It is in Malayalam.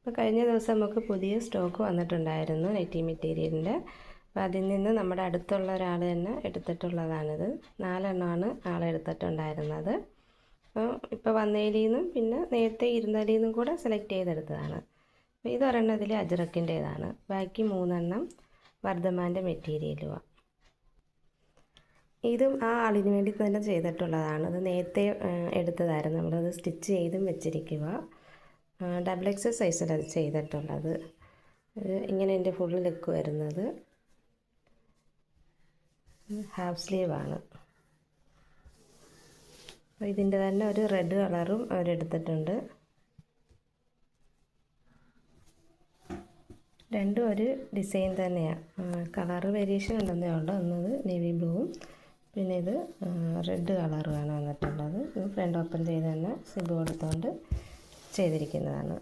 അപ്പോൾ കഴിഞ്ഞ ദിവസം നമുക്ക് പുതിയ സ്റ്റോക്ക് വന്നിട്ടുണ്ടായിരുന്നു നൈറ്റി മെറ്റീരിയലിൻ്റെ. അപ്പോൾ അതിൽ നിന്ന് നമ്മുടെ അടുത്തുള്ള ഒരാൾ തന്നെ എടുത്തിട്ടുള്ളതാണിത്. 4 എണ്ണമാണ് ആളെടുത്തിട്ടുണ്ടായിരുന്നത്. ഇപ്പോൾ വന്നതിൽ നിന്നും പിന്നെ നേരത്തെ ഇരുന്നതിൽ നിന്നും കൂടെ സെലക്ട് ചെയ്തെടുത്തതാണ്. അപ്പോൾ ഇതൊരെണ്ണം ഇതിൽ അജ്രക്കിൻ്റേതാണ്. ബാക്കി 3 എണ്ണം വർദ്ധമാൻ്റെ മെറ്റീരിയലുമാണ്. ഇതും ആ ആളിന് വേണ്ടി തന്നെ ചെയ്തിട്ടുള്ളതാണ്. അത് നേരത്തെ എടുത്തതായിരുന്നു. നമ്മളത് സ്റ്റിച്ച് ചെയ്തും വെച്ചിരിക്കുക. XXL സൈസിലത് ചെയ്തിട്ടുള്ളത്. ഇങ്ങനെ എൻ്റെ ഫുൾ ലുക്ക് വരുന്നത്. ഹാഫ് സ്ലീവാണ്. അപ്പോൾ ഇതിൻ്റെ തന്നെ ഒരു റെഡ് കളറും അവരെടുത്തിട്ടുണ്ട്. രണ്ടും ഒരു ഡിസൈൻ തന്നെയാണ്. കളറ് വേരിയേഷൻ ഉണ്ടെന്നേ ഉള്ളൂ. ഒന്നത് നേവി ബ്ലൂവും പിന്നെ ഇത് റെഡ് കളറുമാണ് വന്നിട്ടുള്ളത്. ഇത് ഫ്രണ്ട് ഓപ്പൺ ചെയ്ത് തന്നെ സിബ് കൊടുത്തുകൊണ്ട് ചെയ്തിരിക്കുന്നതാണ്.